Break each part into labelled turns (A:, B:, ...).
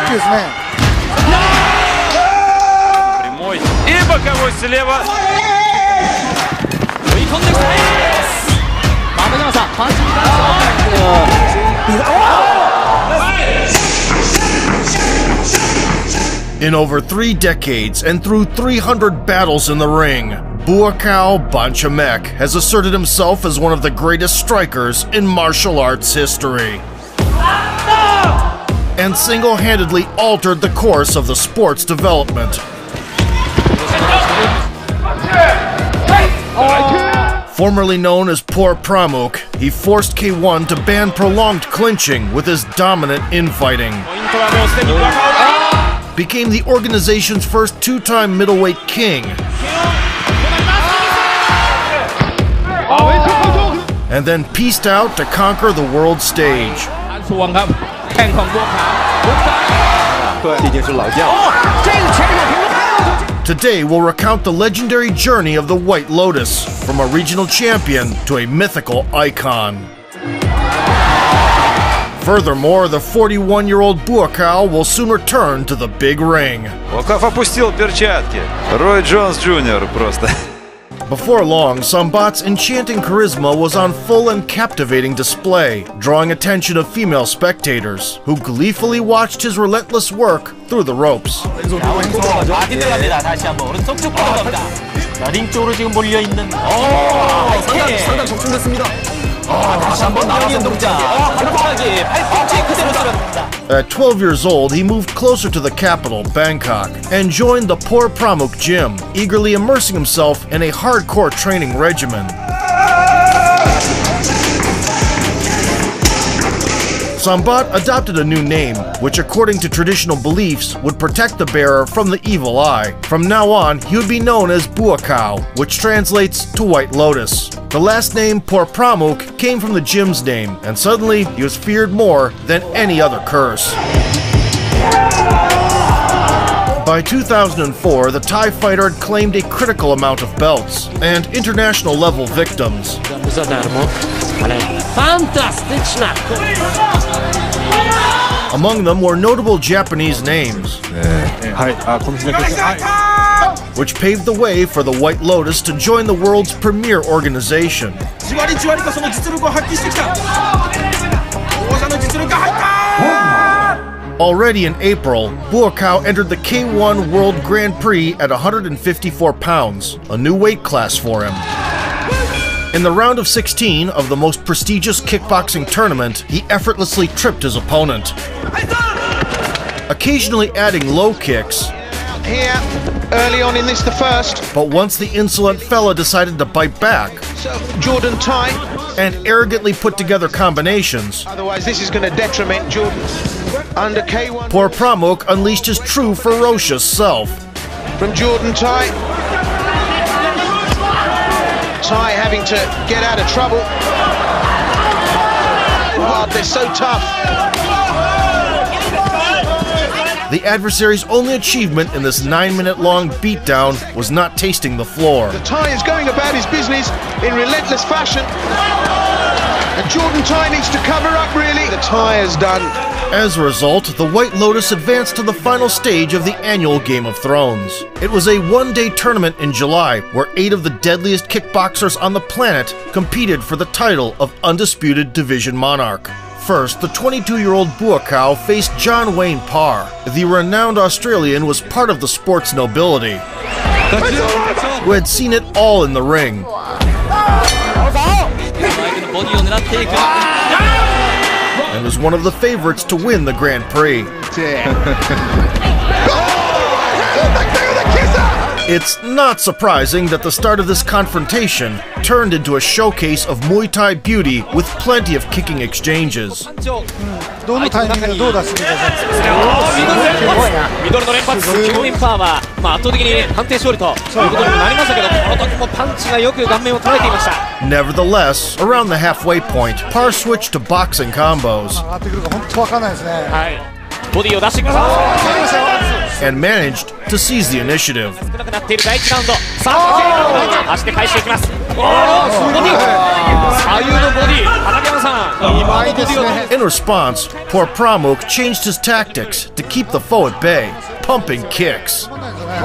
A: ですね。
B: Прямой и боковой слева.
C: In over 3 decades and through 300 battles in the ring, Buakaw Banchamek has asserted himself as one of the greatest strikers in martial arts history, and single-handedly altered the course of the sport's development. Formerly known as Por Pramuk, he forced K1 to ban prolonged clinching with his dominant infighting, became the organization's first 2-time middleweight king, and then pieced out to conquer the world stage. Today we'll recount the legendary journey of the White Lotus, from a regional champion to a mythical icon. Furthermore, the 41-year-old Buakaw will soon return to the big ring.
B: Буакав опустил перчатки. Рой Джонс Джуниор просто.
C: Before long, Sambat's enchanting charisma was on full and captivating display, drawing attention of female spectators, who gleefully watched his relentless work through the ropes. At 12 years old, he moved closer to the capital, Bangkok, and joined the Por Pramuk gym, eagerly immersing himself in a hardcore training regimen. Sambat adopted a new name, which according to traditional beliefs would protect the bearer from the evil eye. From now on, he would be known as Buakaw, which translates to White Lotus. The last name, Por Pramuk, came from the gym's name, and suddenly he was feared more than any other curse. By 2004, the Thai fighter had claimed a critical amount of belts and international-level victims. Among them were notable Japanese names, which paved the way for the White Lotus to join the world's premier organization. Already in April, Buakaw entered the K1 World Grand Prix at 154 pounds, a new weight class for him. In the round of 16 of the most prestigious kickboxing tournament, he effortlessly tripped his opponent, occasionally adding low kicks.
D: Here, early on in this, the first.
C: But once the insolent fella decided to bite back,
D: So, Jordan Thai.
C: and arrogantly put together combinations,
D: Otherwise, this is going to detriment Jordan. Under K1.
C: Por Pramuk unleashed his true ferocious self.
D: From Jordan Thai. Thai having to get out of trouble. Oh, they're so tough.
C: The adversary's only achievement in this 9-minute-long beatdown was not tasting the floor.
D: The Thai is going about his business in relentless fashion. And Jordan Thai needs to cover up, really. The Thai has done.
C: As a result, the White Lotus advanced to the final stage of the annual Game of Thrones. It was a one-day tournament in July where 8 of the deadliest kickboxers on the planet competed for the title of Undisputed Division Monarch. First, the 22-year-old Buakaw faced John Wayne Parr. The renowned Australian was part of the sport's nobility, who had seen it all in the ring, and was one of the favorites to win the Grand Prix. It's not surprising that the start of this confrontation turned into a showcase of Muay Thai beauty with plenty of kicking exchanges. Nevertheless, around the halfway point, Parr switched to boxing combos.
A: ボディを出してきました。
C: and managed to seize the initiative.
A: 少なくなっている第1ラウンド。さあ足で返していきます。ボディ左右のボディ、畠山さん、今のボディを
C: In response, Por Pramuk changed his tactics to keep the foe at bay, pumping kicks.
E: こ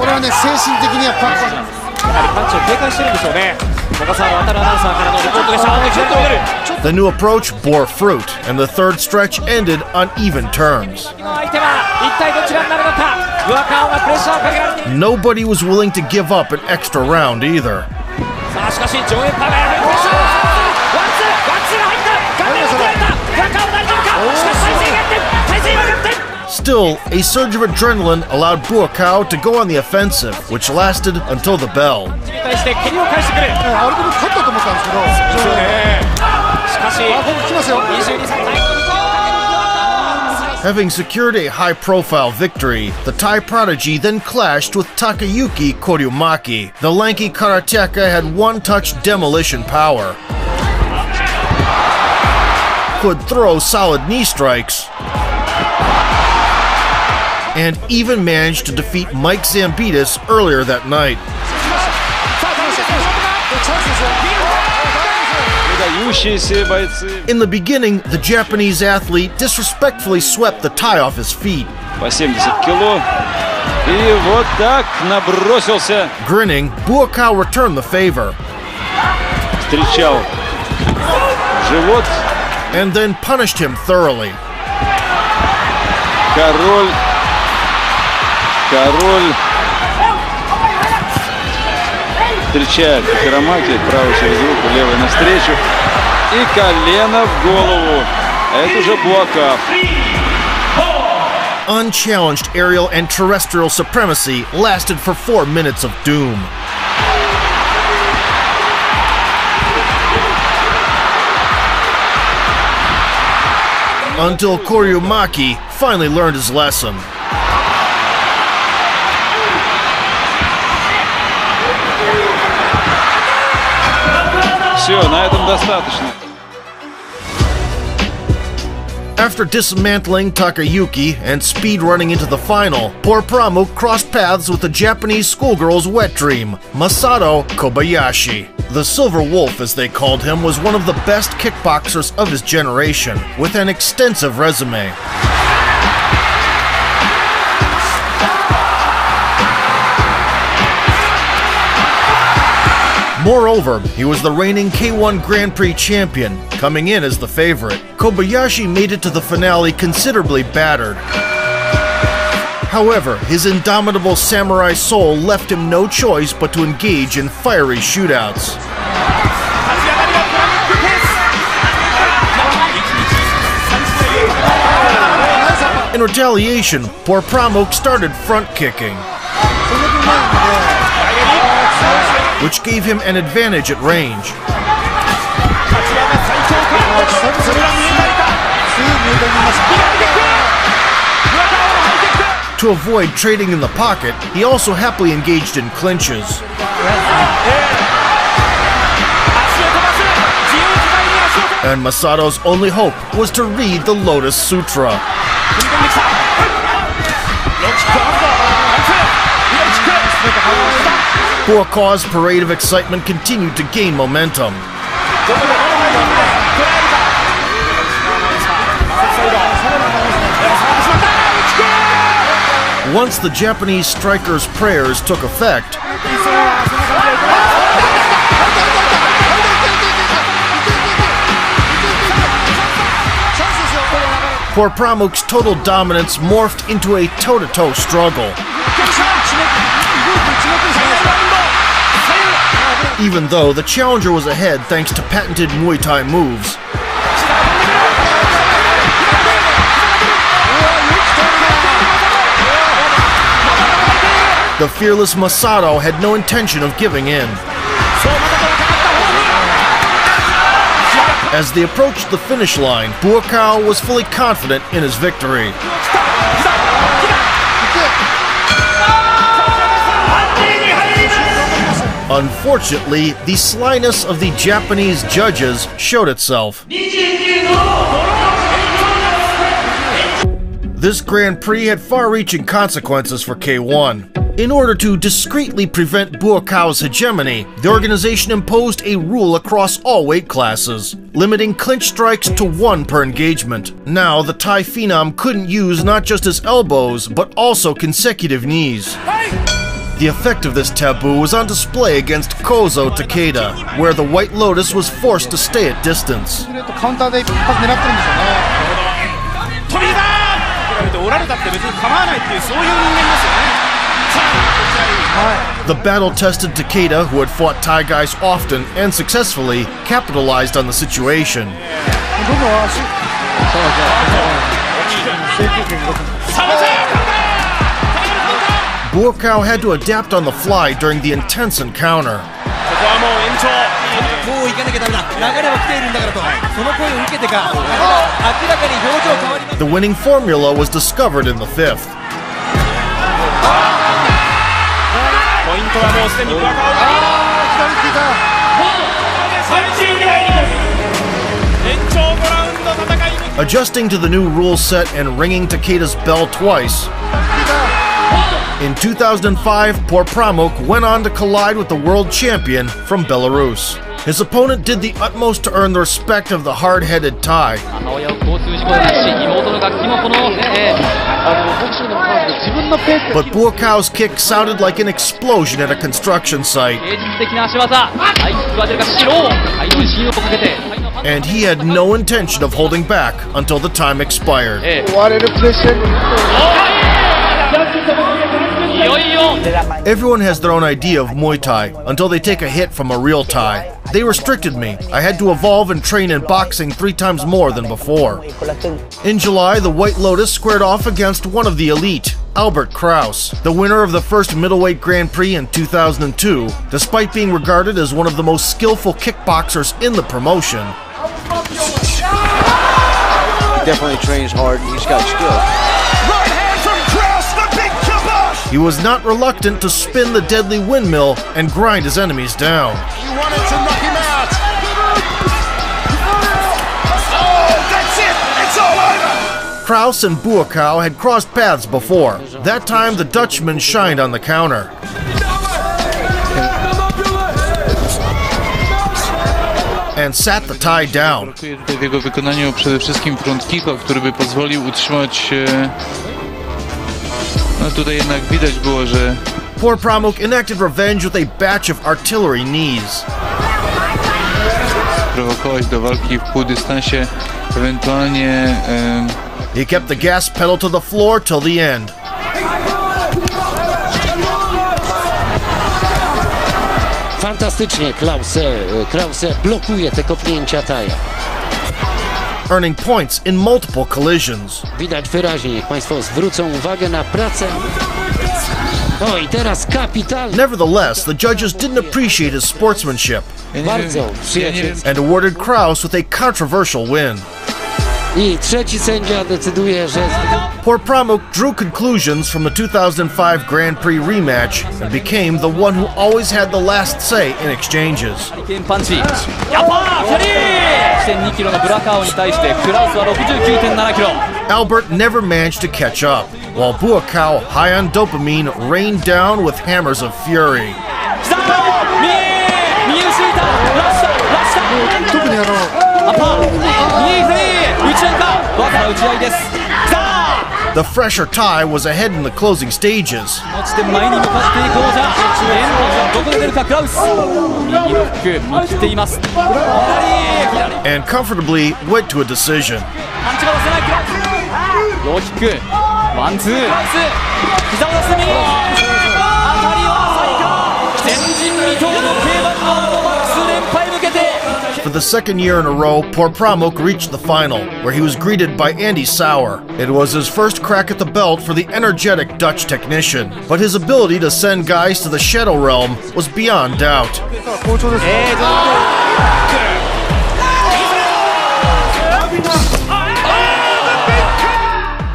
E: れはね、精神的にはパ
A: ンチを警戒してるんでしょうね。小笠原渡アナウンサーからのリポートでした。左と見る。
C: The new approach bore fruit, and the third stretch ended on even terms.
A: 相手は一体どちらになるのか。ブアカオがプレッシャーをかけられている。
C: Nobody was willing to give up an extra round either.
A: さあしかし上映パワーがプレッシャー。ワンツーが入った。顔面を捉えた。ブアカオ大丈夫か。しかし体勢が逆転。
C: Still, a surge of adrenaline allowed Buakaw to go on the offensive, which lasted until the bell.
A: に対して蹴りを返してくる。
E: あれでも勝ったと思ったんですけど、
A: そうね。しかし
E: 来ますよ。
A: 22歳。
C: Having secured a high-profile victory, the Thai prodigy then clashed with Takayuki Koryumaki. The lanky karateka had one-touch demolition power, could throw solid knee strikes, and even managed to defeat Mike Zambitis earlier that night. In the beginning, the Japanese athlete disrespectfully swept the Thai off his feet.
B: По 70 кило. И вот так набросился.
C: Grinning, Buakaw returned the favor,
B: Встречал живот.
C: and then punished him thoroughly.
B: Король. Встречает Прамук, правый через руку, левый навстречу. И колено в голову. Это уже Буакав.
C: Unchallenged aerial and terrestrial supremacy lasted for 4 minutes of doom. Until Koryumaki finally learned his lesson.
B: Все, на этом достаточно.
C: After dismantling Takayuki and speedrunning into the final, Por Pramuk crossed paths with the Japanese schoolgirl's wet dream, Masato Kobayashi. The Silver Wolf, as they called him, was one of the best kickboxers of his generation, with an extensive resume. Moreover, he was the reigning K1 Grand Prix champion, coming in as the favorite. Kobayashi made it to the finale considerably battered. However, his indomitable samurai soul left him no choice but to engage in fiery shootouts. In retaliation, Por Pramuk started front kicking, which gave him an advantage at range. To avoid trading in the pocket, he also happily engaged in clinches. And Masato's only hope was to read the Lotus Sutra. Buakaw's parade of excitement continued to gain momentum. Once the Japanese striker's prayers took effect, Por Pramuk's total dominance morphed into a toe-to-toe struggle. Even though the challenger was ahead thanks to patented Muay Thai moves. The fearless Masato had no intention of giving in. As they approached the finish line, Buakaw was fully confident in his victory. Unfortunately, the slyness of the Japanese judges showed itself. The This Grand Prix had far-reaching consequences for K1. In order to discreetly prevent Buakaw's hegemony, the organization imposed a rule across all weight classes, limiting clinch strikes to 1 per engagement. Now, the Thai phenom couldn't use not just his elbows, but also consecutive knees. The effect of this taboo was on display against Kozo Takeda, where the White Lotus was forced to stay at distance.
E: カウンターで一発狙ってるんですよね。
A: 飛びだー！折られたって別に構わないっていうそういう人間ですよね。
C: The battle-tested Takeda, who had fought Thai guys often and successfully, capitalized on the situation. Buakaw had to adapt on the fly during the intense encounter. The winning formula was discovered in the 5th. Adjusting to the new rule set and ringing Takeda's bell twice, in 2005, Por Pramuk went on to collide with the world champion from Belarus. His opponent did the utmost to earn the respect of the hard-headed Thai. But Buakaw's kick sounded like an explosion at a construction site. And he had no intention of holding back until the time expired. Everyone has their own idea of Muay Thai until they take a hit from a real Thai. They restricted me. I had to evolve and train in boxing 3 times more than before. In July, the White Lotus squared off against one of the elite, Albert Kraus, the winner of the first middleweight Grand Prix in 2002, despite being regarded as one of the most skillful kickboxers in the promotion.
F: He definitely trains hard. He's got skill.
C: He was not reluctant to spin the deadly windmill and grind his enemies down.
D: You wanted to knock him out. Oh, that's it. It's all over.
C: Kraus and Buakaw had crossed paths before. That time, the Dutchman shined on the counter. And sat the Thai down.
G: W jego wykonaniu przede wszystkim front kicka, który by pozwolił utrzymać. No tutaj jednak widać było, że
C: Por Pramuk enacted revenge with a batch of artillery knees.
G: Prowokować do walki w półdystansie, ewentualnie.
C: He kept the gas pedal to the floor till the end.
H: Fantastycznie Krause blokuje te kopnięcia Thaja.
C: Earning points in multiple collisions.
H: Widać wyraźnie, niech Państwo zwrócą uwagę na pracę. O, i teraz kapitalnie.
C: Nevertheless, the judges didn't appreciate his sportsmanship
H: Bardzo przyjacielski.
C: and awarded Kraus with a controversial win.
H: I trzeci sędzia decyduje, że...
C: Por Pramuk drew conclusions from the 2005 Grand Prix rematch and became the one who always had the last say in exchanges. Albert never managed to catch up, while Buakaw, high on dopamine, rained down with hammers of fury. The fresher Thai was ahead in the closing stages. And comfortably went to a decision. For the second year in a row, Por Pramuk reached the final, where he was greeted by Andy Sauer. It was his first crack at the belt for the energetic Dutch technician, but his ability to send guys to the shadow realm was beyond doubt.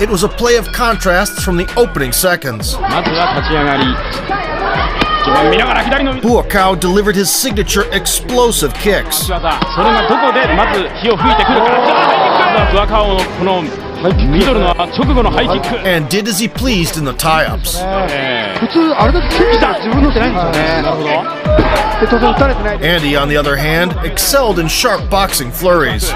C: It was a play of contrasts from the opening seconds. Buakaw delivered his signature explosive kicks. and did as he pleased in the tie-ups.
E: 普通あれだけキックしたら自分のってないんですよね。で当然打たれてない。
C: Andy, on the other hand, excelled in sharp boxing flurries.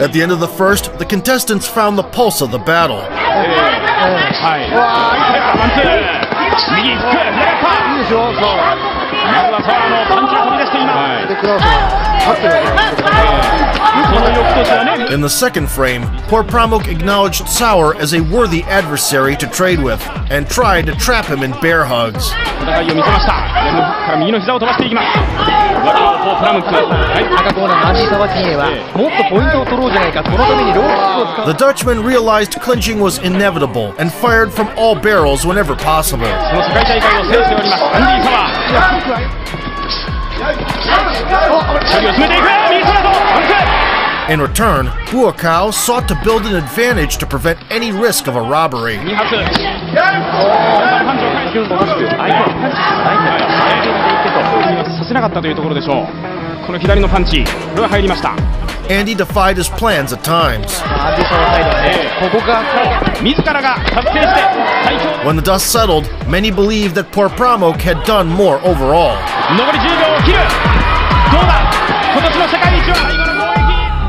C: At the end of the first, the contestants found the pulse of the battle.
E: いいですよ。そう。でクラウスが勝ってるわけなんですけど。
C: In the second frame, Por Pramuk acknowledged Sauer as a worthy adversary to trade with and tried to trap him in bear hugs. The Dutchman realized clinching was inevitable and fired from all barrels whenever possible. In return, Buakaw sought to build an advantage to prevent any risk of a robbery. Andy defied his plans at times. When the dust settled, many believed that Por Pramuk had done more overall.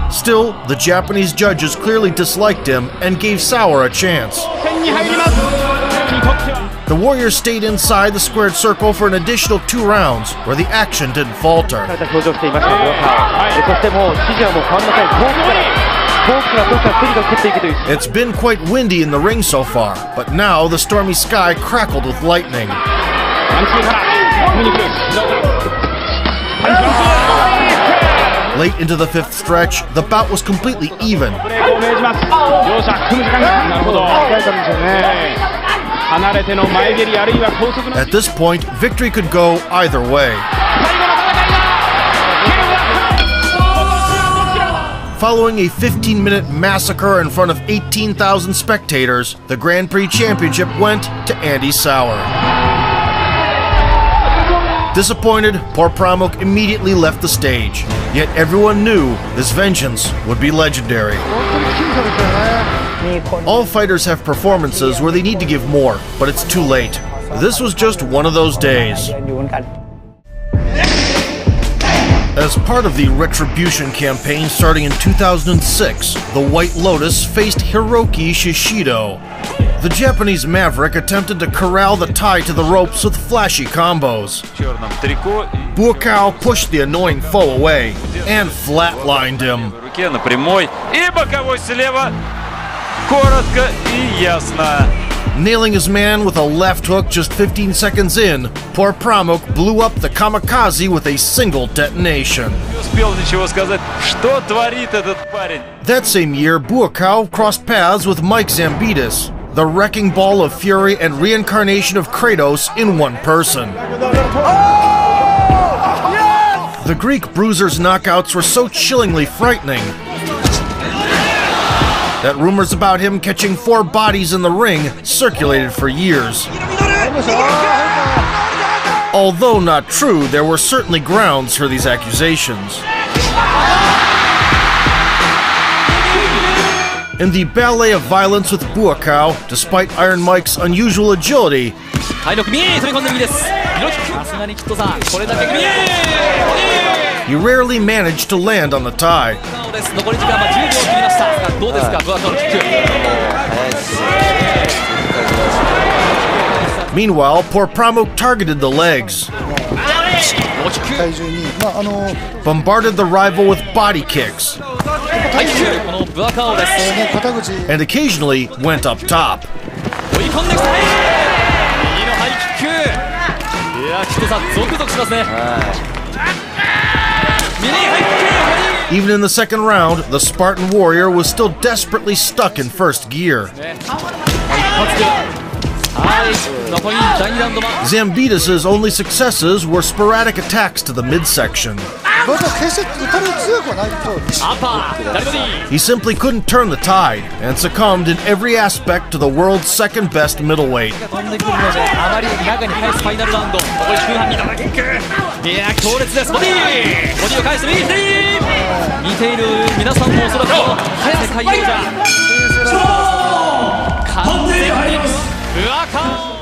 C: Still, the Japanese judges clearly disliked him and gave Sauer a chance. The Warriors stayed inside the squared circle for an additional 2 rounds, where the action didn't falter. It's been quite windy in the ring so far, but now the stormy sky crackled with lightning. Late into the 5th stretch, the bout was completely even. At this point, victory could go either way. Following a 15-minute massacre in front of 18,000 spectators, the Grand Prix Championship went to Andy Sauer. Disappointed, Por Pramuk immediately left the stage. Yet everyone knew his vengeance would be legendary. All fighters have performances where they need to give more, but it's too late. This was just one of those days. As part of the Retribution campaign starting in 2006, the White Lotus faced Hiroki Shishido. The Japanese maverick attempted to corral the Thai to the ropes with flashy combos. Buakaw pushed the annoying foe away and flatlined him. Nailing his man with a left hook just 15 seconds in, Por Pramuk blew up the kamikaze with a single detonation. That same year, Buakaw crossed paths with Mike Zambidis, the wrecking ball of fury and reincarnation of Kratos in one person. The Greek bruiser's knockouts were so chillingly frightening that rumors about him catching 4 bodies in the ring circulated for years. Although not true, there were certainly grounds for these accusations. In the ballet of violence with Buakaw, despite Iron Mike's unusual agility, he rarely managed to land on the tie. Meanwhile, Por Pramuk targeted the legs, bombarded the rival with body kicks, and occasionally went up top. Even in the second round, the Spartan warrior was still desperately stuck in first gear. Zambidis' only successes were sporadic attacks to the midsection. He simply couldn't turn the tide and succumbed in every aspect to the world's second best middleweight.
A: 見ている皆さんもおそらく世界王者完全に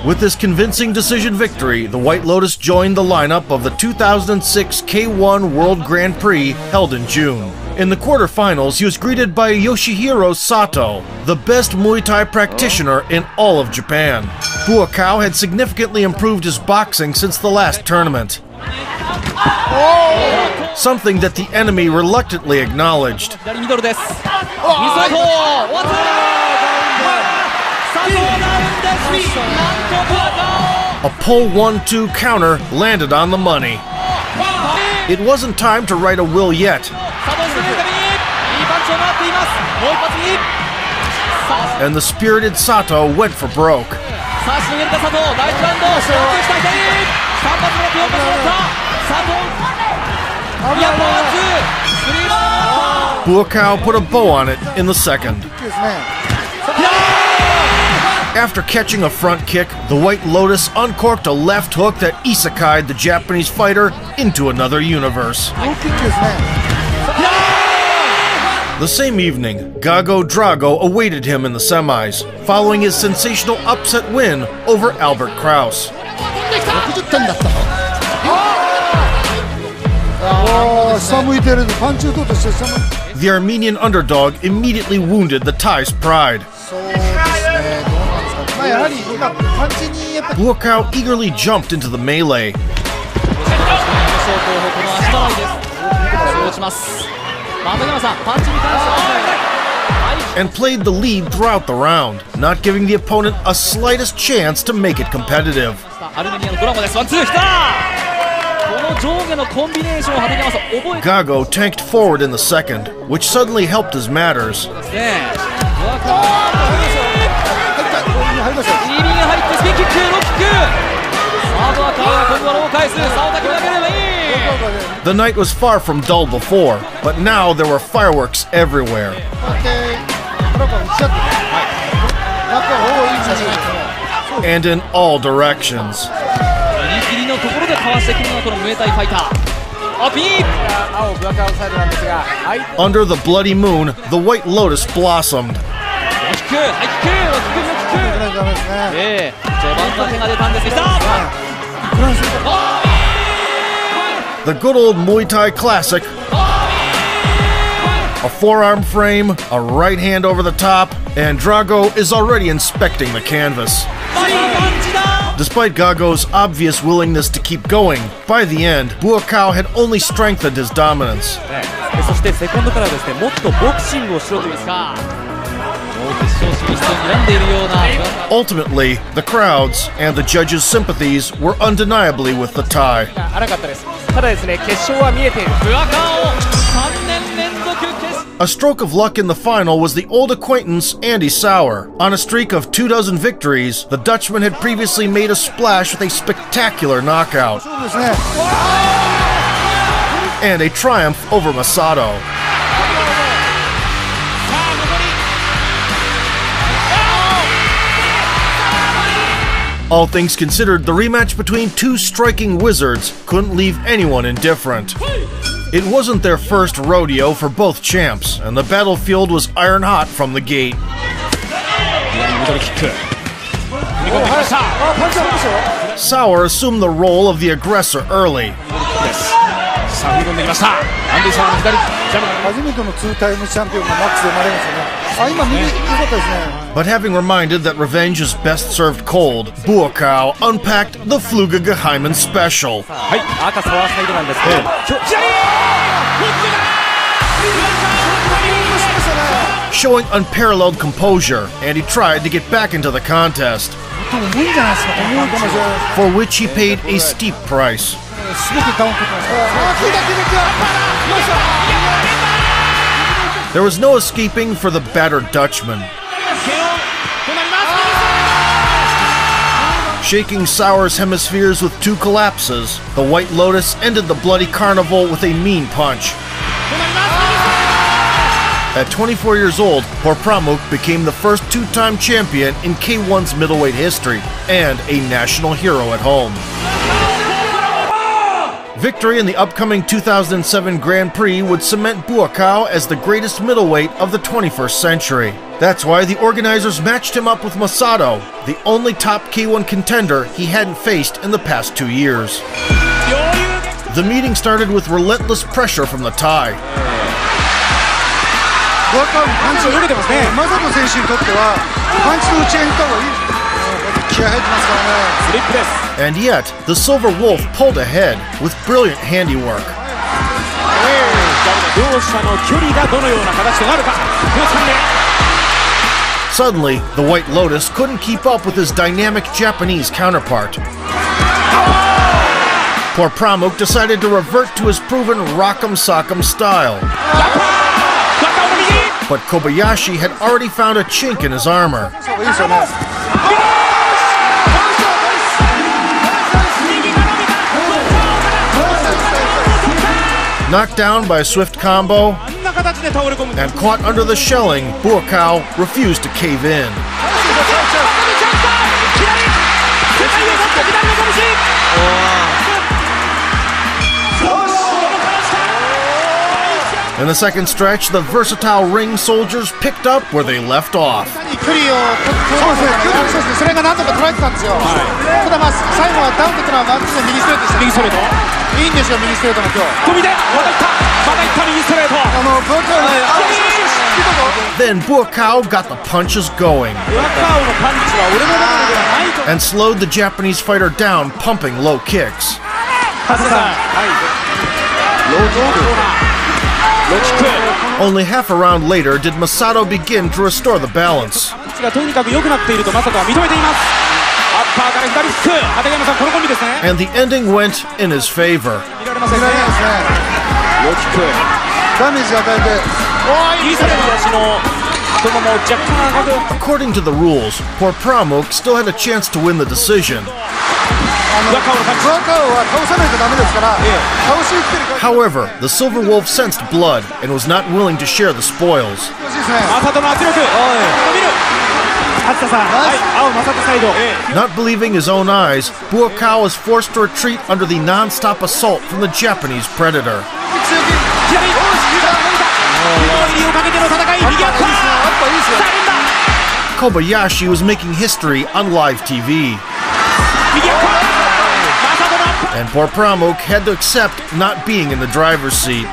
A: With
C: this convincing decision victory, the White Lotus joined the lineup of the 2006 K1 World Grand Prix held in June. In the quarterfinals, he was greeted by Yoshihiro Sato, the best Muay Thai practitioner in all of Japan. Buakaw had significantly improved his boxing since the last tournament, something that the enemy reluctantly acknowledged. A pull 1-2 counter landed on the money. It wasn't time to write a will yet. And the spirited Sato went for broke. Buakaw put a bow on it in the second. After catching a front kick, the White Lotus uncorked a left hook that isekai'd the Japanese fighter into another universe. The same evening, Gago Drago awaited him in the semis, following his sensational upset win over Albert Kraus. The Armenian underdog immediately wounded the Thai's pride. Buakaw eagerly jumped into the melee and played the lead throughout the round, not giving the opponent a slightest chance to make it competitive. Gago tanked forward in the second, which suddenly helped his matters. The night was far from dull before, but now there were fireworks everywhere. And in all directions. Under the bloody moon, the White Lotus blossomed. The good old Muay Thai classic. A forearm frame, a right hand over the top, and Drago is already inspecting the canvas. Despite Gago's obvious willingness to keep going, by the end, Buakaw had only strengthened his dominance. Ultimately, the crowds and the judges' sympathies were undeniably with the Thai. A stroke of luck in the final was the old acquaintance Andy Sauer. On a streak of 24 victories, the Dutchman had previously made a splash with a spectacular knockout and a triumph over Masato. All things considered, the rematch between two striking wizards couldn't leave anyone indifferent. It wasn't their first rodeo for both champs, and the battlefield was iron hot from the gate. Sauer assumed the role of the aggressor early. But having reminded that revenge is best served cold, Buakaw unpacked the Fluga Geheimen special. Showing unparalleled composure, and he tried to get back into the contest, for which he paid a steep price. There was no escaping for the battered Dutchman. Shaking Sauer's hemispheres with two collapses, the White Lotus ended the bloody carnival with a mean punch. At 24 years old, Por Pramuk became the first two-time champion in K1's middleweight history and a national hero at home. Victory in the upcoming 2007 Grand Prix would cement Buakaw as the greatest middleweight of the 21st century. That's why the organizers matched him up with Masato, the only top K1 contender he hadn't faced in the past 2 years. The meeting started with relentless pressure from the Thai. And yet, the Silver Wolf pulled ahead with brilliant handiwork. Suddenly, the White Lotus couldn't keep up with his dynamic Japanese counterpart. Por Pramuk decided to revert to his proven rock'em sock'em style. But Kobayashi had already found a chink in his armor. Knocked down by a swift combo and caught under the shelling, Buakaw refused to cave in. In the second stretch, the versatile ring soldiers picked up where they left off. Then Buakaw got the punches going and slowed the Japanese fighter down, pumping low kicks. Only half a round later did Masato begin to restore the balance. And the ending went in his favor. According to the rules, Por Pramuk still had a chance to win the decision. However, the Silver Wolf sensed blood and was not willing to share the spoils. Not believing his own eyes, Buakaw was forced to retreat under the non-stop assault from the Japanese predator. Kobayashi was making history on live TV. And Por Pramuk had to accept not being in the driver's seat.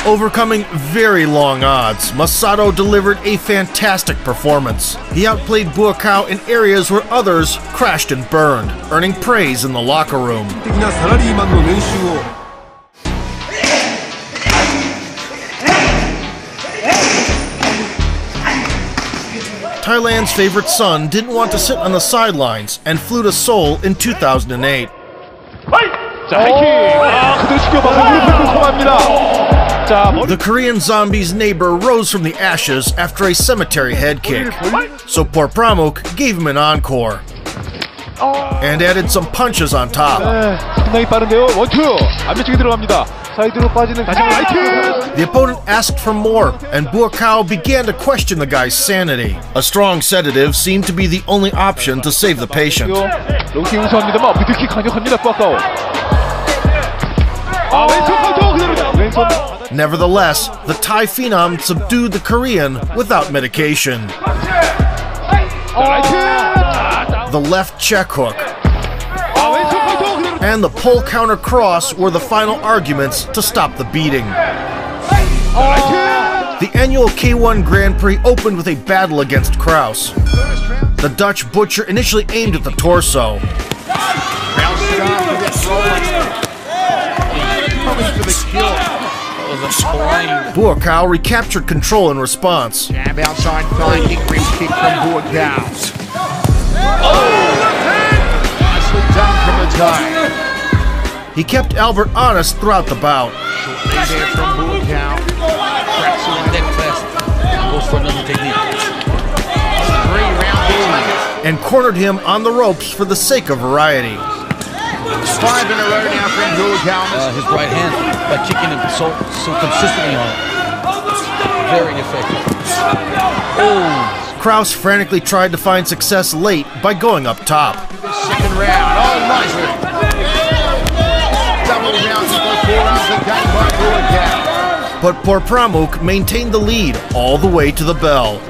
C: Overcoming very long odds, Masato delivered a fantastic performance. He outplayed Buakaw in areas where others crashed and burned, earning praise in the locker room. Thailand's favorite son didn't want to sit on the sidelines and flew to Seoul in 2008. The Korean zombie's neighbor rose from the ashes after a cemetery head kick, so Por Pramuk gave him an encore and added some punches on top. The opponent asked for more, and Buakaw began to question the guy's sanity. A strong sedative seemed to be the only option to save the patient. Nevertheless, the Thai phenom subdued the Korean without medication. The left check hook and the pull counter cross were the final arguments to stop the beating. The annual K1 Grand Prix opened with a battle against Kraus. The Dutch butcher initially aimed at the torso. Buakaw recaptured control in response.
E: Jab outside, finding ring kick from Buakaw. Nicely done from the Thai.
C: He kept Albert honest throughout the bout.
E: Shortly there from Buakaw. Cracks on that fast. Goes for another technique. 3-round.
C: And cornered him on the ropes for the sake of variety.
E: 5 in a row now from Buakaw.
I: His right hand by kicking him so consistently on it.
F: Very effective.
C: Kraus frantically tried to find success late by going up top.
D: Second round. Oh, nice. Double rounds before the game by Buakaw.
C: But Por Pramuk maintained the lead all the way to the bell.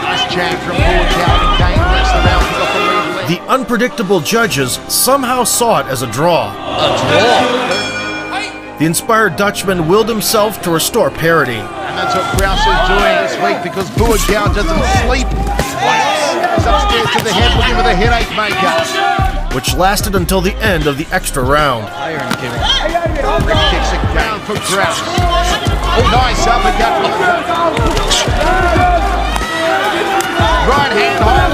D: Nice jab from Buakaw. Game rest the round. Got the lead left.
C: The unpredictable judges somehow saw it as a draw. The inspired Dutchman willed himself to restore parity.
D: And that's what Kraus is doing this week because Buakaw doesn't sleep. He's upstairs to the head looking for the headache maker.
C: Which lasted until the end of the extra round.
D: Rick kicks it down for Kraus. Oh, nice uppercut. Right hand high.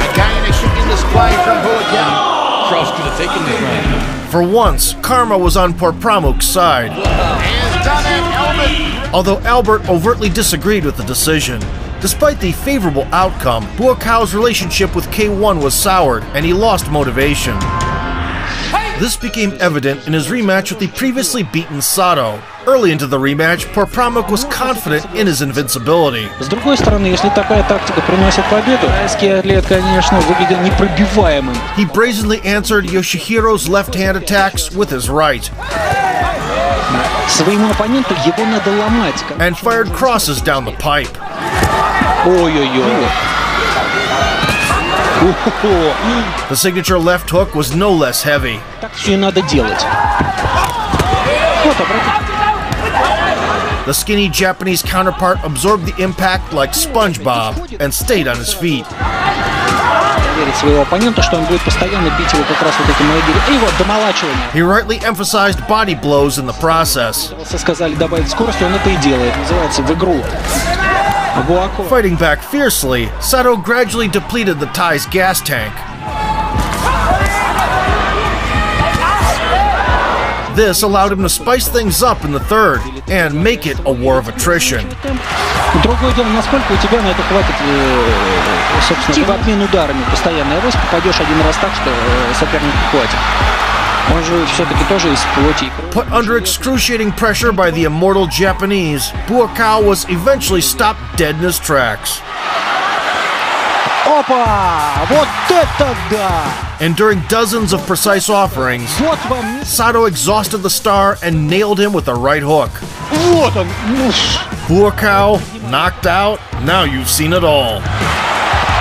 D: Again, a kick in display from Buakaw.
F: Kraus could have taken this round.
C: For once, karma was on Por Pramuk's side.
D: Hands done at Albert.
C: Although Albert overtly disagreed with the decision. Despite the favorable outcome, Buakaw's relationship with K1 was soured, and he lost motivation. This became evident in his rematch with the previously beaten Sato. Early into the rematch, Por Pramuk was confident in his invincibility.
I: С другой стороны, если такая тактика приносит победу, тайский атлет, конечно, выглядел непробиваемым.
C: He brazenly answered Yoshihiro's left-hand attacks with his right.
I: Своему оппоненту его надо ломать.
C: And fired crosses down the pipe.
I: Ой-ой-ой.
C: The signature left hook was no less heavy.
I: Так все и надо делать. Вот, обратите.
C: The skinny Japanese counterpart absorbed the impact like SpongeBob and stayed on his feet.
I: Верить своего оппонента, что он будет постоянно бить его как раз вот этим ноги. И вот, домолачивание.
C: He rightly emphasized body blows in the process.
I: Сказали добавить скорости, он это и делает. Называется в игру.
C: Fighting back fiercely, Sato gradually depleted the Thai's gas tank. This allowed him to spice things up in the third and make it a war of attrition.
I: Другое дело, насколько у тебя на это хватит, собственно, в обмен ударами постоянно. Авось попадешь один раз так, что соперник хватит. Он же все-таки тоже из плоти.
C: Put under excruciating pressure by the immortal Japanese, Buakaw was eventually stopped dead in his tracks.
I: Опа! Вот это да!
C: Enduring dozens of precise offerings,
I: Вот вам...
C: Sato exhausted the star and nailed him with a right hook.
I: Вот он!
C: Buakaw, knocked out, now you've seen it all.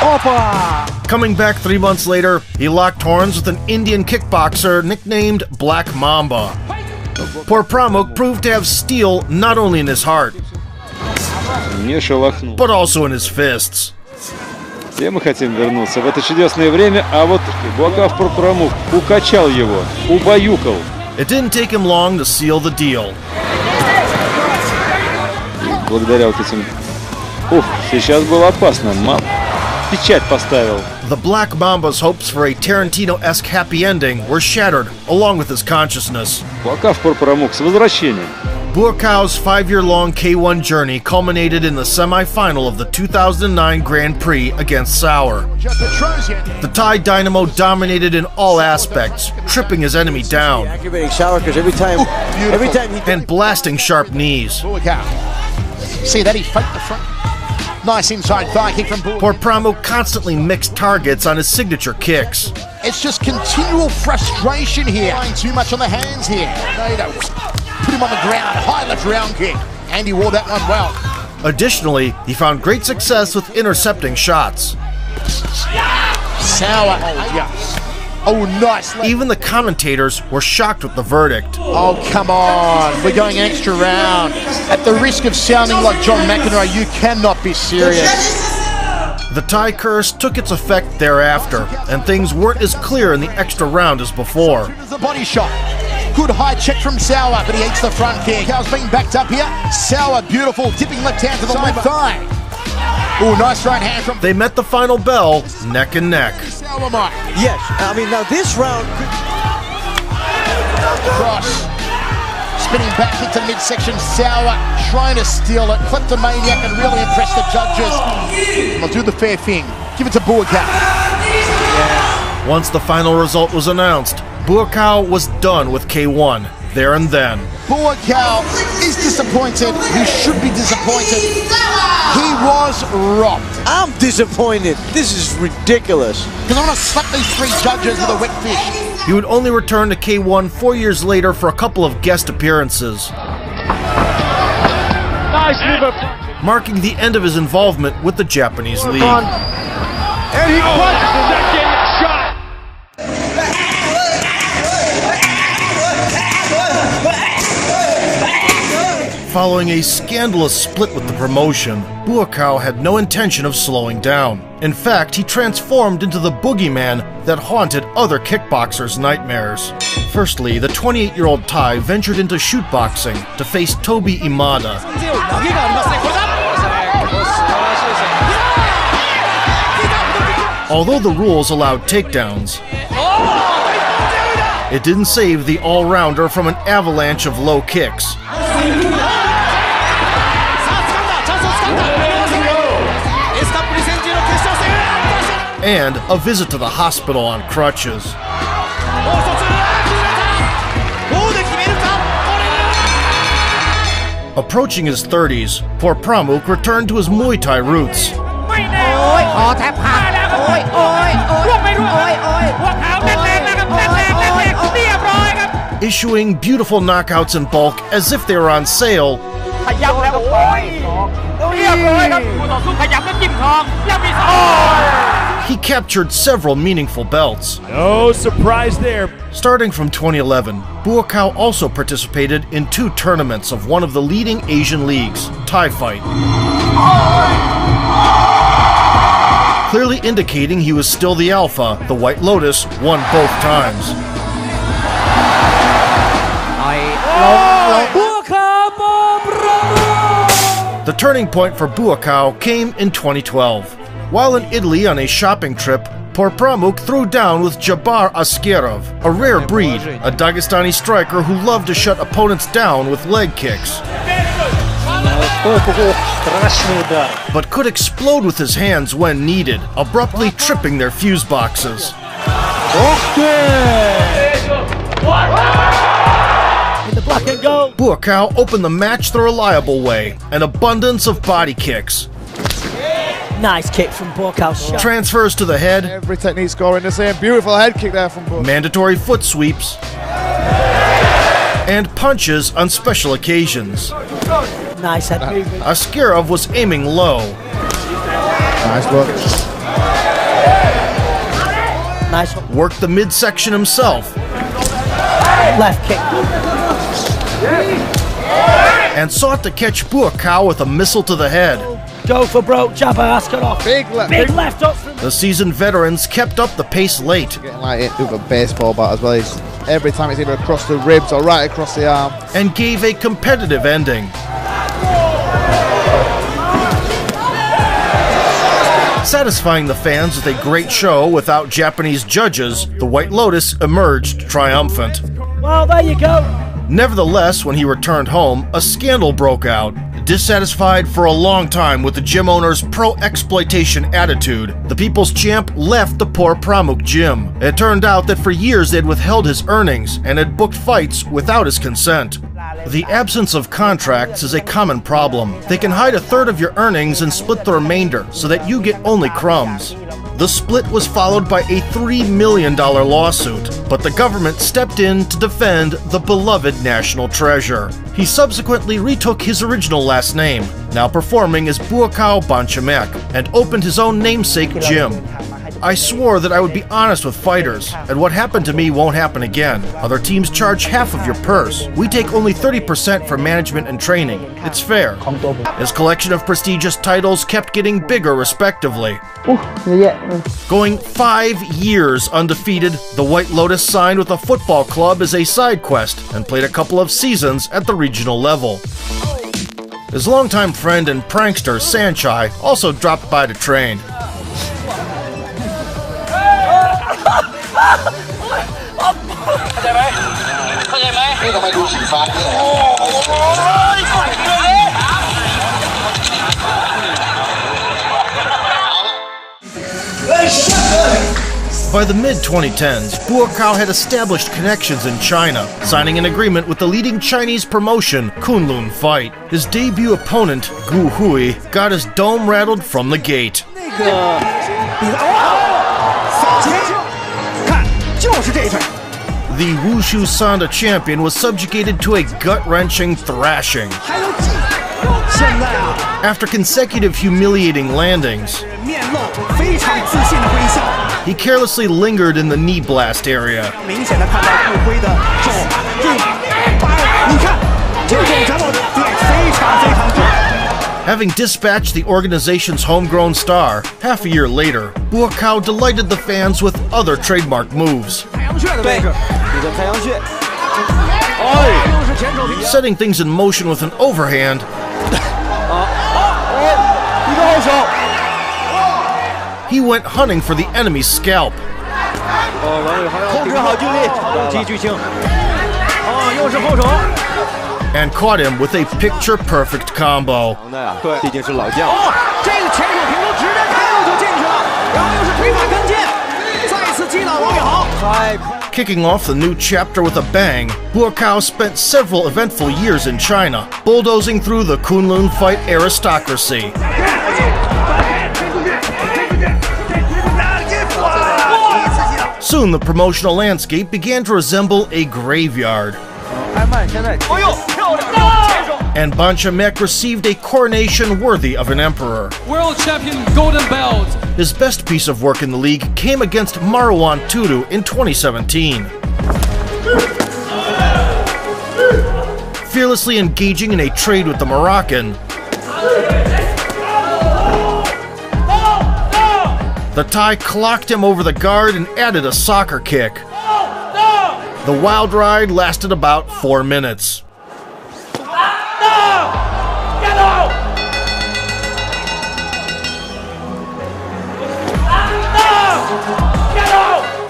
I: Опа!
C: Coming back 3 months later, he locked horns with an Indian kickboxer nicknamed Black Mamba. Por Pramuk proved to have steel not only in his heart,
B: Не шелохнул.
C: but also in his fists.
B: Все мы хотим вернуться в это чудесное время, а вот Буакав Por Pramuk укачал его, убаюкал.
C: It didn't take him long to seal the deal.
B: И благодаря вот этим... сейчас было опасно. Печать поставил.
C: The Black Mamba's hopes for a Tarantino-esque happy ending were shattered, along with his consciousness.
B: Буакав Por Pramuk с возвращением.
C: Buakaw's 5-year-long K1 journey culminated in the semi-final of the 2009 Grand Prix against Sauer. The Thai Dynamo dominated in all aspects, tripping his enemy down
F: Activating Sauer because every time he
C: and blasting sharp knees.
D: See that he faked the front. Nice inside thigh kick from Buakaw.
C: Por Pramuk constantly mixed targets on his signature kicks.
D: It's just continual frustration here. Too much on the hands here. Put him on the ground, high left round kick. And he wore that one well.
C: Additionally, he found great success with intercepting shots.
D: Sauer. Oh, nice.
C: Even the commentators were shocked with the verdict.
D: Oh, come on. We're going an extra round. At the risk of sounding like John McEnroe, you cannot be serious.
C: The Thai curse took its effect thereafter, and things weren't as clear in the extra round as before.
D: The body shot. Good high check from Sauer, but he eats the front kick. Cow's being backed up here. Sauer, beautiful, dipping left hand to the left thigh. Oh, nice right hand from...
C: They met the final bell, neck and neck.
D: Sauer might.
F: Yes, I mean, now this round...
D: Cross. Spinning back into midsection. Sauer trying to steal it. Kleptomaniac and really impress the judges. They'll do the fair thing. Give it to Buakaw.
C: Once the final result was announced, Buakaw was done with K1 there and then.
D: Buakaw is disappointed. He should be disappointed. He was robbed.
F: I'm disappointed. This is ridiculous.
D: Because I want to slap these three judges with a wet fish.
C: He would only return to K1 4 years later for a couple of guest appearances, marking the end of his involvement with the Japanese league.
E: And he punches the second shot.
C: Following a scandalous split with the promotion, Buakaw had no intention of slowing down. In fact, he transformed into the boogeyman that haunted other kickboxers' nightmares. Firstly, the 28-year-old Thai ventured into shootboxing to face Tobi Imada. Although the rules allowed takedowns, it didn't save the all-rounder from an avalanche of low kicks. And a visit to the hospital on crutches. Approaching his 30s, Por Pramuk returned to his Muay Thai roots, issuing beautiful knockouts in bulk as if they were on sale, he captured several meaningful belts.
J: No surprise there.
C: Starting from 2011, Buakaw also participated in 2 tournaments of one of the leading Asian leagues, Thai Fight, clearly indicating he was still the alpha. The White Lotus won both times. The turning point for Buakaw came in 2012. While in Italy on a shopping trip, Por Pramuk threw down with Jabar Askerov, a rare breed, a Dagestani striker who loved to shut opponents down with leg kicks, but could explode with his hands when needed, abruptly tripping their fuse boxes. Buakaw opened the match the reliable way, an abundance of body kicks.
K: Nice kick from Buakaw.
C: Transfers to the head.
E: Every technique scoring the same. Beautiful head kick there from Buakaw.
C: Mandatory foot sweeps. And punches on special occasions.
K: Nice head movement.
C: Askerov was aiming low.
E: Nice look.
K: Nice one.
C: Worked the midsection himself.
K: Left kick.
C: And sought to catch Buakaw with a missile to the head.
K: Go for broke, Jabbar Askerov.
E: Big
K: left up from
C: the seasoned veterans kept up the pace late.
E: Getting like it with a baseball bat as well. Every time it's either across the ribs or right across the arm.
C: And gave a competitive ending. Satisfying the fans with a great show without Japanese judges, the White Lotus emerged triumphant.
K: Well, there you go.
C: Nevertheless, when he returned home, a scandal broke out. Dissatisfied for a long time with the gym owner's pro-exploitation attitude, the People's Champ left the Por Pramuk gym. It turned out that for years they'd withheld his earnings and had booked fights without his consent. The absence of contracts is a common problem. They can hide a third of your earnings and split the remainder so that you get only crumbs. The split was followed by a $3 million lawsuit, but the government stepped in to defend the beloved national treasure. He subsequently retook his original last name, now performing as Buakaw Banchamek, and opened his own namesake gym. I swore that I would be honest with fighters, and what happened to me won't happen again. Other teams charge half of your purse. We take only 30% for management and training. It's fair. His collection of prestigious titles kept getting bigger respectively. Going 5 years undefeated, the White Lotus signed with a football club as a side quest and played a couple of seasons at the regional level. His longtime friend and prankster Sanchai also dropped by to train. By the mid-2010s, Buakaw had established connections in China, signing an agreement with the leading Chinese promotion, Kunlun Fight. His debut opponent, Gu Hui, got his dome rattled from the gate. The Wushu Sanda champion was subjugated to a gut-wrenching thrashing. After consecutive humiliating landings, he carelessly lingered in the knee blast area. Having dispatched the organization's homegrown star, half a year later, Buakaw delighted the fans with other trademark moves. Setting things in motion with an overhand, he went hunting for the enemy's scalp. And caught him with a picture-perfect combo. Kicking off the new chapter with a bang, Buakaw spent several eventful years in China, bulldozing through the Kunlun Fight aristocracy. Soon the promotional landscape began to resemble a graveyard. And Banchamek received a coronation worthy of an emperor.
L: World champion golden belt.
C: His best piece of work in the league came against Marwan Turu in 2017. Fearlessly engaging in a trade with the Moroccan, the Thai clocked him over the guard and added a soccer kick. The wild ride lasted about 4 minutes.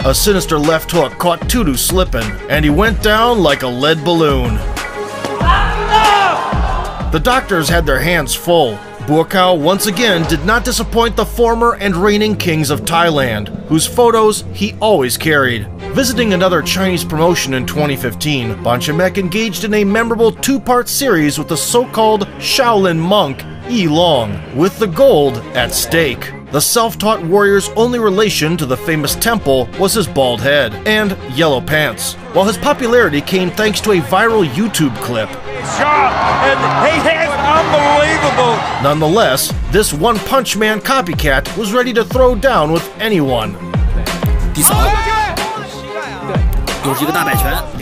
C: A sinister left hook caught Turu slipping, and he went down like a lead balloon. The doctors had their hands full. Buakaw once again did not disappoint the former and reigning kings of Thailand, whose photos he always carried. Visiting another Chinese promotion in 2015, Banchamek engaged in a memorable two-part series with the so-called Shaolin monk, Yi Long, with the gold at stake. The self-taught warrior's only relation to the famous temple was his bald head and yellow pants, while his popularity came thanks to a viral YouTube clip.
J: And he has unbelievable.
C: Nonetheless, this one-punch man copycat was ready to throw down with anyone.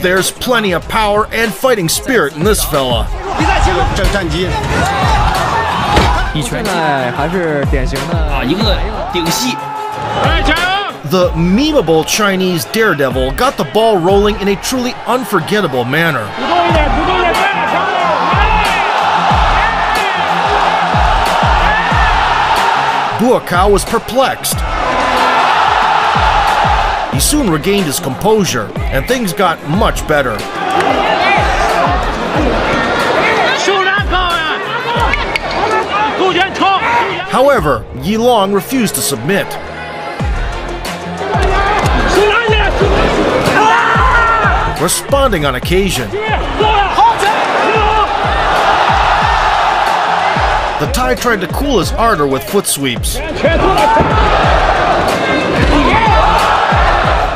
C: There's plenty of power and fighting spirit in this fella. The memeable Chinese daredevil got the ball rolling in a truly unforgettable manner. Buakaw was perplexed. He soon regained his composure, and things got much better. However, Yi Long refused to submit. Responding on occasion, the Thai tried to cool his ardor with foot sweeps,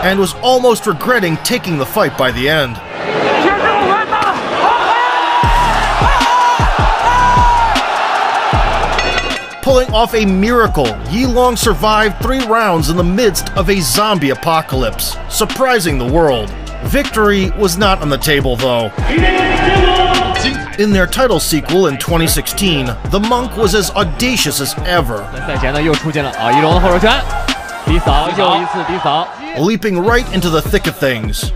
C: and was almost regretting taking the fight by the end. Pulling off a miracle, Yi Long survived 3 rounds in the midst of a zombie apocalypse, surprising the world. Victory was not on the table, though. In their title sequel in 2016, the monk was as audacious as ever, leaping right into the thick of things.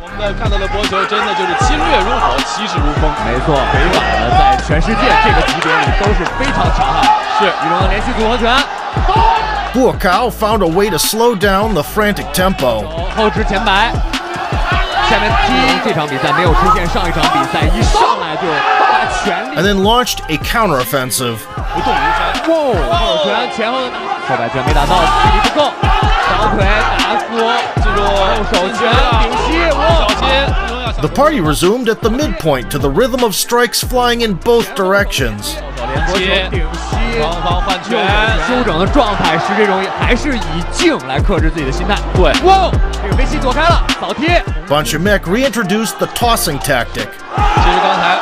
C: Buakaw found a way to slow down the frantic tempo, and then launched a counteroffensive. The party resumed at the midpoint to the rhythm of strikes flying in both directions.
L: 双方换拳，休整的状态是这种，还是以静来克制自己的心态。对，哇，这个飞膝躲开了，扫贴。
C: Banchamek reintroduced the tossing tactic.
L: 其实刚才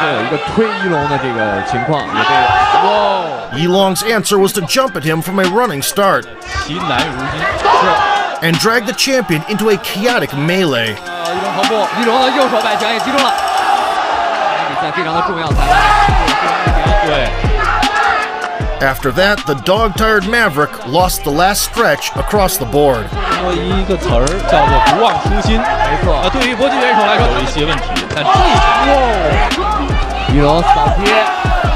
L: 又有一个推一龙的这个情况，也被哇。
C: Yilong's answer was to jump at him from a running start
L: 其难如今
C: and drag the champion into a chaotic melee.
L: 一龙头部，一龙的右手摆拳也击中了。比赛非常的重要，裁判。对。
C: After that, the dog-tired Maverick lost the last stretch across the board.
L: 说一个词儿叫做不忘初心，没错。对于搏击选手来说有一些问题，但这一场，一龙扫贴，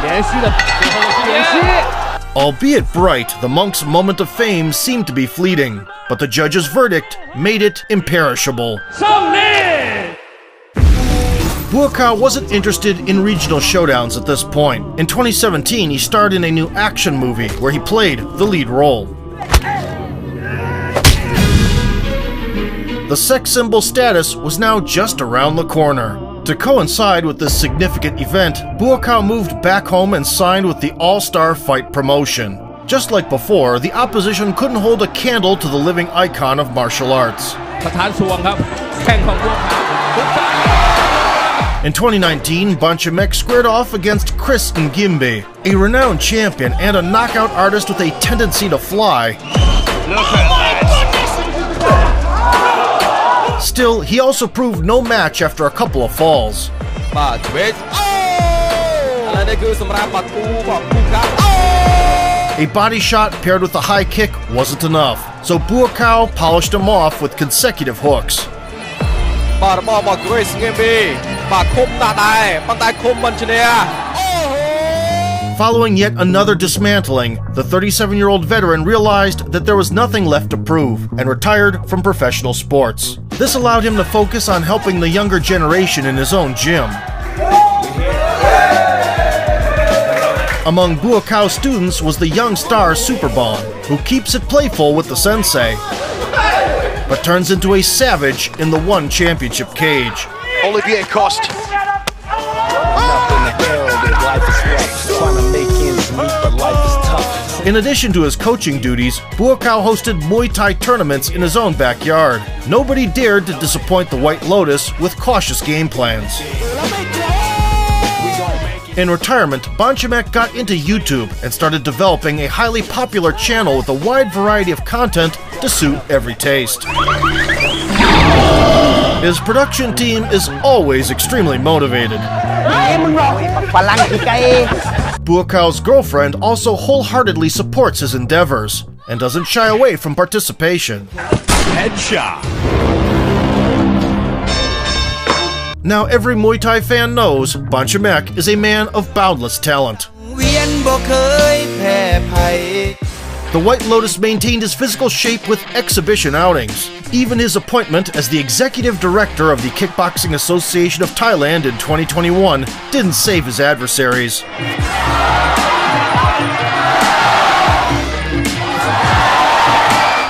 L: 连续的最后的是连续。
C: Albeit bright, the monk's moment of fame seemed to be fleeting, but the judge's verdict made it imperishable. Buakaw wasn't interested in regional showdowns at this point. In 2017, he starred in a new action movie where he played the lead role. The sex symbol status was now just around the corner. To coincide with this significant event, Buakaw moved back home and signed with the All-Star Fight promotion. Just like before, the opposition couldn't hold a candle to the living icon of martial arts. In 2019, Banchamek squared off against Chris Ngimbe, a renowned champion and a knockout artist with a tendency to fly. Still, he also proved no match after a couple of falls. A body shot paired with a high kick wasn't enough, so Buakaw polished him off with consecutive hooks. Following yet another dismantling, the 37-year-old veteran realized that there was nothing left to prove and retired from professional sports. This allowed him to focus on helping the younger generation in his own gym. Among Buakaw's students was the young star Superbon, who keeps it playful with the sensei, but turns into a savage in the one championship cage.
D: Olivier Coste.
C: In addition to his coaching duties, Buakaw hosted Muay Thai tournaments in his own backyard. Nobody dared to disappoint the White Lotus with cautious game plans. In retirement, Banchamek got into YouTube and started developing a highly popular channel with a wide variety of content to suit every taste. His production team is always extremely motivated. Buakaw's girlfriend also wholeheartedly supports his endeavors and doesn't shy away from participation.
J: Headshot.
C: Now every Muay Thai fan knows Banchamek is a man of boundless talent. The White Lotus maintained his physical shape with exhibition outings. Even his appointment as the executive director of the Kickboxing Association of Thailand in 2021 didn't save his adversaries.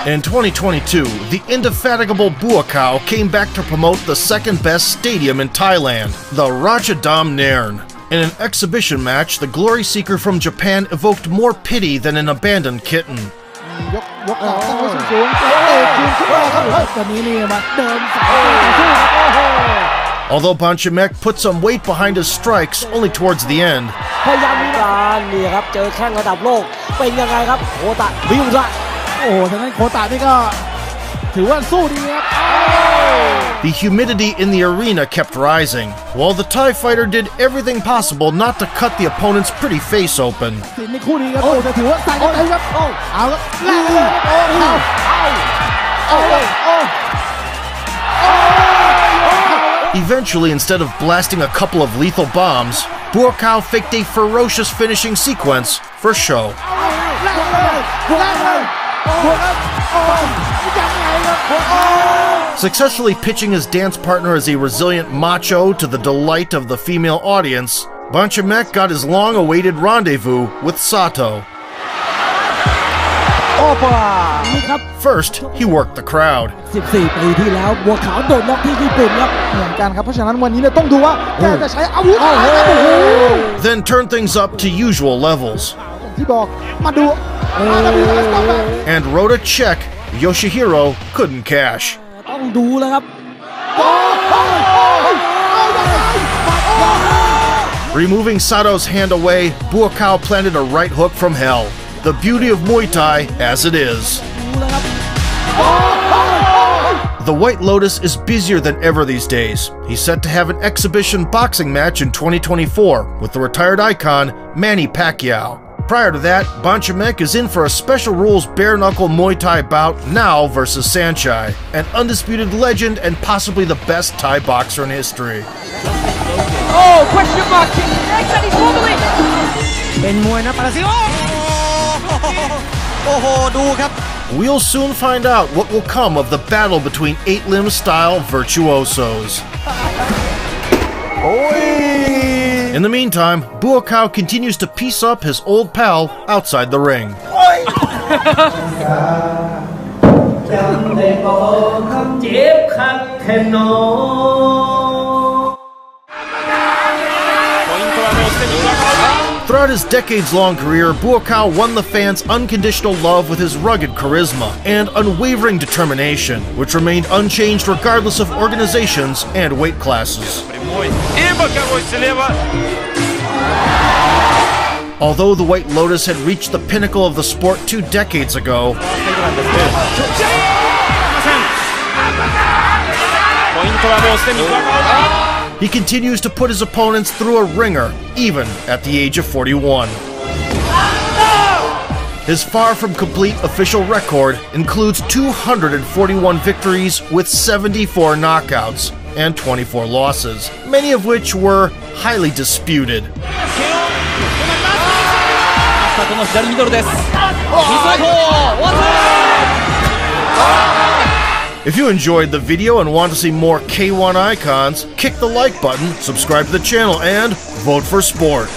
C: In 2022, the indefatigable Buakaw came back to promote the second-best stadium in Thailand, the Ratchadam Nairn. In an exhibition match, the glory seeker from Japan evoked more pity than an abandoned kitten. Although Banchamek put some weight behind his strikes only towards the end, the humidity in the arena kept rising, while the Thai fighter did everything possible not to cut the opponent's pretty face open. Eventually, instead of blasting a couple of lethal bombs, Buakaw faked a ferocious finishing sequence for show. Successfully pitching his dance partner as a resilient macho to the delight of the female audience, Banchamek got his long-awaited rendezvous with Sato. First, he worked the crowd.
K: 14 ปีที่แล้วบัวขาวโดนน็อกที่ญี่ปุ่นครับเหมือนกันครับเพราะฉะนั้นวันนี้เนี่ยต้องดูว่าแกจะใช้อาวุธอะไรครับ
C: Then turned things up to usual levels.
K: ที่บอกมาดู
C: And wrote a check Yoshihiro couldn't cash.
K: ต้องดูแล้วครับ
C: Removing Sato's hand away, Buakaw planted a right hook from hell. The beauty of Muay Thai as it is. The White Lotus is busier than ever these days. He's set to have an exhibition boxing match in 2024 with the retired icon Manny Pacquiao. Prior to that, Banchamek is in for a special rules bare-knuckle Muay Thai bout now versus Sanchai, an undisputed legend and possibly the best Thai boxer in history.
K: Oh, question mark. Next, and he's wobbling. เป็นมวยนะปาราซิโอ้โหดูครับ
C: We'll soon find out what will come of the battle between 8-limb style virtuosos. In the meantime, Buakaw continues to piece up his old pal outside the ring. Throughout his decades-long career, Buakaw won the fans' unconditional love with his rugged charisma and unwavering determination, which remained unchanged regardless of organizations and weight classes. Although the White Lotus had reached the pinnacle of the sport 2 decades ago, he continues to put his opponents through a ringer, even at the age of 41. His far from complete official record includes 241 victories with 74 knockouts and 24 losses, many of which were highly disputed. If you enjoyed the video and want to see more K1 icons, kick the like button, subscribe to the channel, and vote for sport.